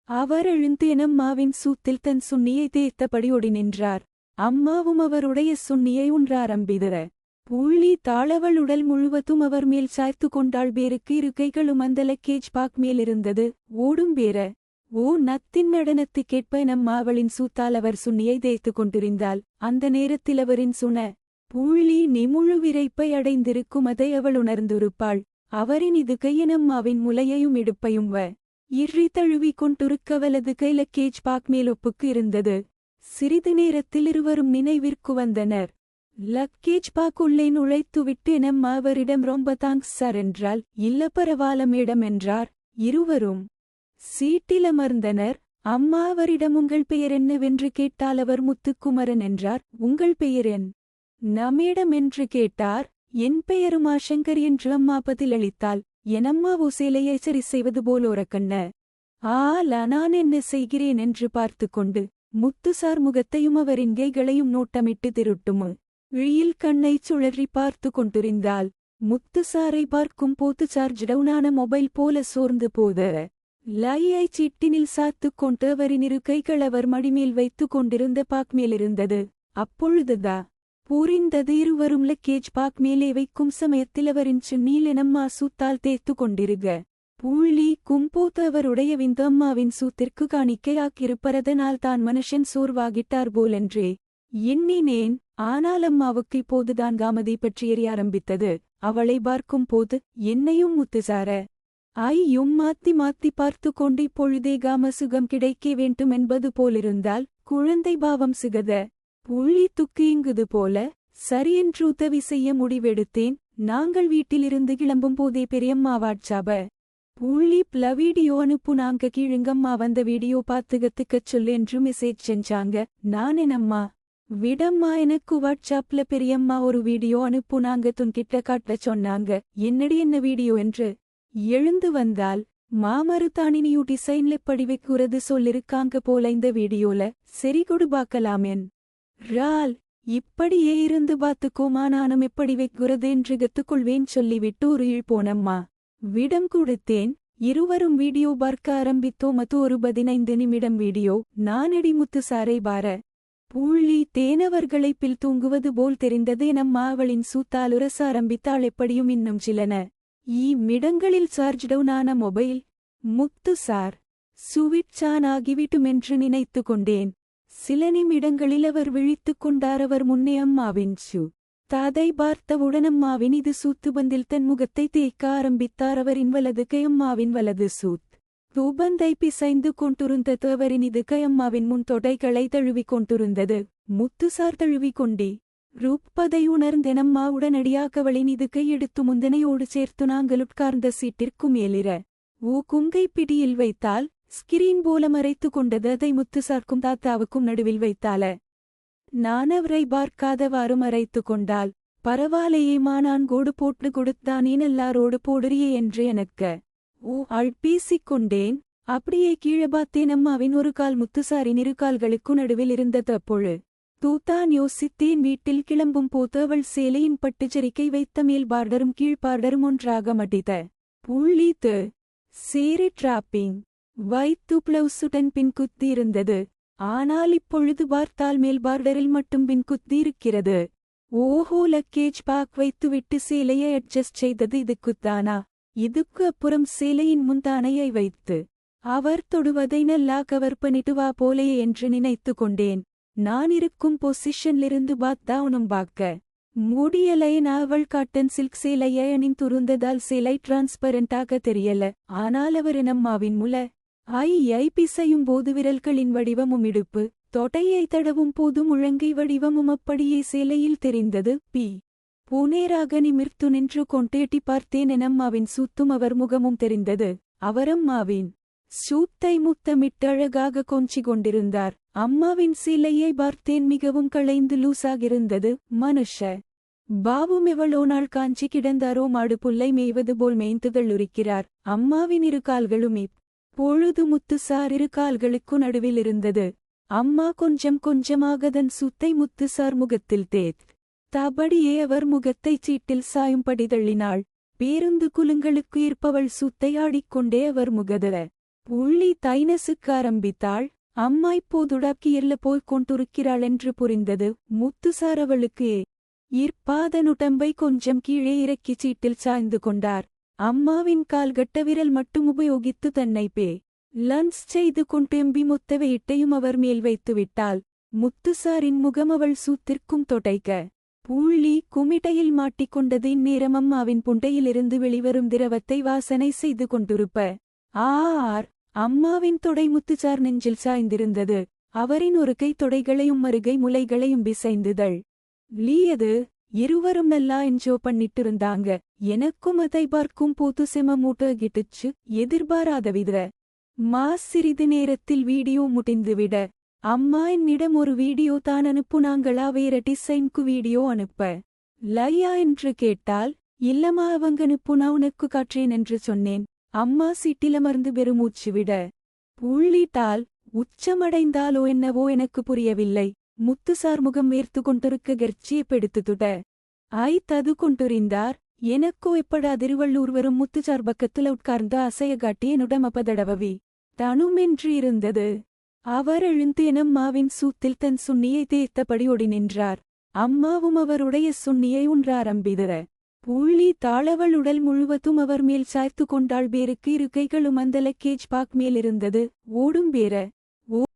அவர் எழுந்து அம்மாவின் சூத்தில் தன் சுண்ணியை தேய்த்தபடி ஒடி நின்றார். அம்மாவும் அவருடைய சுண்ணியை உன்றாரம்பிதர. புள்ளி தாளவள் உடல் முழுவதும் அவர் மேல் சாய்த்து கொண்டாள். பேருக்கு இருக்கைகளும் அந்த லக்கேஜ் பாக் மேலிருந்தது. ஓடும் பேர ஓ நத்தின் நடனத்துக்கேற்ப அம்மாவளின் சூத்தால் அவர் சுண்ணியை தேய்த்து கொண்டிருந்தாள். அந்த நேரத்தில் அவரின் சுன புள்ளி நிமுழு விரைப்பை அடைந்திருக்கும் அதை அவள் உணர்ந்திருப்பாள். அவரின் இது கையனம்மாவின் முலையையும் இடுப்பையும் இறி தழுவி கொண்டிருக்க வலது கை லக்கேஜ் பாக் மேலொப்புக்கு இருந்தது. சிறிது நேரத்தில் இருவரும் நினைவிற்கு வந்தனர். லக்கேஜ் பாக் உள்ளே நுழைத்துவிட்டு அம்மா அவரிடம் ரொம்ப தாங்க்ஸ் சார் என்றால். இல்ல பரவாயில்ல மேடம் என்றார். இருவரும் சீட்டில் அமர்ந்தனர். அம்மா அவரிடம் உங்கள் பெயர் என்னவென்று கேட்டால் அவர் முத்துக்குமரன் என்றார். உங்கள் பெயர் என் மேடம் என்று கேட்டார். என் பெயரும் ஆசங்கர் என்று அம்மா பதிலளித்தாள். எனம்மாவோ சேலையை சரி செய்வது போல் ஓரக்கண்ண நான் என்ன செய்கிறேன் என்று பார்த்து கொண்டு முத்துசார் முகத்தையும் அவரின் கைகளையும் நோட்டமிட்டு திருட்டுமு இழியில் கண்ணைச் சுழறி பார்த்து கொண்டிருந்தாள். முத்துசாரை பார்க்கும் போது சார்ஜ் டவுனான மொபைல் போல சோர்ந்து போத லையை சீட்டினில் சாத்து கொண்டு அவரின் இரு கைகள் அவர் மடிமேல் வைத்து கொண்டிருந்த பாக் மேலிருந்தது. அப்பொழுதுதா புரிந்தது. இருவரும் லக்கேஜ் பாக் மேலே வைக்கும் சமயத்தில் அவரின் சுண்ணியில் அம்மா சூத்தால் தேய்த்து கொண்டிருக புள்ளி கும்போத்து அவருடைய விந்து அம்மாவின் சூத்திற்கு காணிக்கையாக்கிருப்பதனால் தான் மனுஷன் சோர்வாகிட்டார் போலென்றே எண்ணினேன். ஆனால் அம்மாவுக்கு இப்போதுதான் காமதி பற்றி எரிய ஆரம்பித்தது. அவளை பார்க்கும் போது என்னையும் முத்துசார ஐயும் மாத்தி மாத்தி பார்த்து கொண்டு இப்பொழுதே காம சுகம் கிடைக்க வேண்டும் என்பது போலிருந்தால் குழந்தை பாவம் சுகத புள்ளி துக்கு இங்குது போல. சரியென்று உதவி செய்ய முடிவெடுத்தேன். நாங்கள் வீட்டிலிருந்து கிளம்பும் போதே பெரியம்மா வாட்சாப புள்ளி வீடியோ அனுப்பு நாங்க கீழுங்கம்மா வந்த வீடியோ பார்த்துகத்துக்கச் சொல்லு என்று மெசேஜ் செஞ்சாங்க. நான் என்னம்மா விடம்மா எனக்கு வாட்ஸ்அப்ல பெரியம்மா ஒரு வீடியோ அனுப்பு நாங்க துன்கிட்ட காட்ட சொன்னாங்க. என்னடி என்ன வீடியோ என்று எழுந்து வந்தால் மாமரு தானினியூ டிசைன்ல படி வைக்கிறது சொல்லிருக்காங்க போல இந்த வீடியோல. சரி கொடு பார்க்கலாமேன் ரால் இப்படியே இருந்து பார்த்துக்கோமா நானும் எப்படி வைக்கிறது என்று கத்துக்கொள்வேன் சொல்லிவிட்டு ஒரு போனம்மா விடம் கொடுத்தேன். இருவரும் வீடியோ பார்க்க ஆரம்பித்தோம். அது ஒரு 15 நிமிடம் வீடியோ. நானடி முத்துசாரை பார புள்ளி தேனவர்களை பில் தூங்குவது போல் தெரிந்தது. நம்மா அவளின் சூத்தாலுரச ஆரம்பித்தாள். எப்படியும் இன்னும் சிலன மிடங்களில் சார்ஜ் டவுனான மொபைல் முத்துசார் சுவிட்ச் ஆன் ஆகிவிட்டுமென்று நினைத்து கொண்டேன். சில நிமிடங்களில் அவர் விழித்துக் கொண்டார். அவர் முன்னே அம்மாவின் தாதை பார்த்தவுடன் அம்மாவின் இது சூத்துபந்தில் தன் முகத்தை தேய்க்க ஆரம்பித்தார். அவரின் வலது கை அம்மாவின் வலது தூபந்தை பிசைந்து கொண்டிருந்தது. அவரின் இது கை அம்மாவின் முன் தொடைகளை தழுவிக் கொண்டிருந்தது. முத்துசார் தழுவிக் கொண்டே ரூப்பதை உணர்ந்தெனம்மா உடனடியாக அவளின் இது கை எடுத்து முந்தனையோடு சேர்த்து நாங்கள் உட்கார்ந்த சீட்டிற்கு மேலிர குங்கை பிடியில் வைத்தால் ஸ்கிரீன் போல மறைத்து கொண்டது. அதை முத்துசார்க்கும் தாத்தாவுக்கும் நடுவில் வைத்தால. நான் அவரை பார்க்காதவாறு மறைத்து கொண்டாள். பரவாயில்லையேமா நான் கோடு போட்டு கொடுத்தானேன் எல்லாரோடு போடுறியே என்று எனக்கு பேசிக் கொண்டேன். அப்படியே கீழே பார்த்தேன். அம்மாவின் ஒரு கால் முத்துசாரின் இரு கால்களுக்கு நடுவில் இருந்தது. அப்பொழு தூத்தான் யோசித்தேன். வீட்டில் கிளம்பும் போது அவள் சேலையின் பட்டுச்சரிக்கை வைத்த மேல் பார்டரும் கீழ்பார்டரும் ஒன்றாக மடித புள்ளித்து சேரி டிராப்பிங் வைத்து பிளவுசுடன் பின் குத்தி இருந்தது. ஆனால் இப்பொழுது பார்த்தால் மேல் பார்டரில் மட்டும் பின் குத்தி இருக்கிறது. ஓஹோ லக்கேஜ் பாக் வைத்துவிட்டு சேலையை அட்ஜஸ்ட் செய்தது இதுக்குத்தானா? இதுக்கு அப்புறம் சேலையின் முந்தானையை வைத்து அவர் தொடுவதை நல்லா கவர் பண்ணிட்டுவா போலையே என்று நினைத்து கொண்டேன். நான் இருக்கும் பொசிஷன்லிருந்து பார்த்தா உனும் பார்க்க முடியலை. அவள் காட்டன் சில்க் சேலையை அணிந்துருந்ததால் சேலை டிரான்ஸ்பரண்டாக தெரியல. ஆனால் அவர் அம்மாவின் முல பிசையும் போது விரல்களின் வடிவமும் இடுப்பு தொடையை தடவும் போது முழங்கை வடிவமும் அப்படியே சேலையில் தெரிந்தது. பூனேராக நிமிர்த்து நின்று கொண்டேட்டி பார்த்தேன். அம்மாவின் சூத்தும் அவர் முகமும் தெரிந்தது. அவரம்மாவின் சூத்தை முத்தமிட்டு அழகாக கொஞ்சி கொண்டிருந்தார். அம்மாவின் சேலையை பார்த்தேன். மிகவும் களைந்து லூசாகிருந்தது. மனுஷ பாவும் எவ்வளோ நாள் காஞ்சி கிடந்தாரோ மாடு புல்லை மேய்வது போல் மேய்ந்துகள் உரிக்கிறார். அம்மாவின் இரு கால்களும் பொழுது முத்துசார் இரு கால்களுக்கு நடுவில் இருந்தது. அம்மா கொஞ்சம் கொஞ்சமாக தன் சூத்தை முத்துசார் முகத்தில் தபடியே அவர் முகத்தைச் சீட்டில் சாயும்படி தள்ளினாள். பேருந்து குலுங்களுக்கு ஈர்ப்பவள் சூத்தை ஆடிக்கொண்டே அவர் முகதர புள்ளி தைனசுக்க ஆரம்பித்தாள். அம்மா இப்போதுடாக்கி எல்ல போய்க் கொண்டிருக்கிறாள் என்று புரிந்தது. முத்துசார் அவளுக்கு இற்பாதனுடம்பை கொஞ்சம் கீழே இறக்கிச் சீட்டில் சாய்ந்து கொண்டார். அம்மாவின் கால்கட்ட விரல் மட்டும் உபயோகித்து தன்னை லன்ஸ் செய்து கொண்டெம்பி மொத்த வெயிட்டையும் அவர் மேல் வைத்துவிட்டாள். முத்துசாரின் முகம் அவள் சூத்திற்கும் தொடைக்க. புள்ளி குமிட்டையில் மாட்டிக்கொண்டது. இந்நேரம் அம்மாவின் புண்டையிலிருந்து வெளிவரும் திரவத்தை வாசனை செய்து கொண்டிருப்ப. ஆர் அம்மாவின் தொடை முத்துசார் நெஞ்சில் சாய்ந்திருந்தது. அவரின் ஒரு கை தொடைகளையும் மறுகை முலைகளையும் பிசைந்துதள். லீயது இருவரும் நல்லா என்ஜோ பண்ணிட்டிருந்தாங்க. எனக்கும் அதை பார்க்கும் போது செம மூட்டகிட்டுச்சு. எதிர்பாராத வித சிறிது நேரத்தில் வீடியோ முடிந்துவிட. அம்மா என்னிடம் ஒரு வீடியோ தான் அனுப்புனாங்களா, வேற டிசைன்கு வீடியோ அனுப்ப லையா என்று கேட்டால், இல்லம்மா அவங்க அனுப்புனா உனக்கு காற்றேன் என்று சொன்னேன். அம்மா சீட்டிலமர்ந்து பெருமூச்சு விட. புள்ளிட்டால் உச்சமடைந்தாலோ என்னவோ எனக்கு புரியவில்லை. முத்துசார் முகம் வேர்த்து கொண்டிருக்க கர்ச்சியப்பெடுத்துதுட. தது கொண்டிருந்தார். எனக்கோ எப்படா திருவள்ளூர் வரும். முத்துசார் பக்கத்துல உட்கார்ந்து அசைய காட்டி என்னுடம் அப்பதடவவி தனுமென்று இருந்தது. அவர் எழுந்து அம்மாவின் சூத்தில் தன் சுண்ணியை தேய்த்தபடி ஓடி நின்றார். அம்மாவும் அவருடைய சுண்ணியை உண்டாரம்பிதற. புள்ளி தாளவள் உடல் முழுவதும் அவர் மேல் சாய்த்து கொண்டாள். பேருக்கு இரு கைகளும் அந்த லக்கேஜ் பாக் மேலிருந்தது. ஓடும் பேர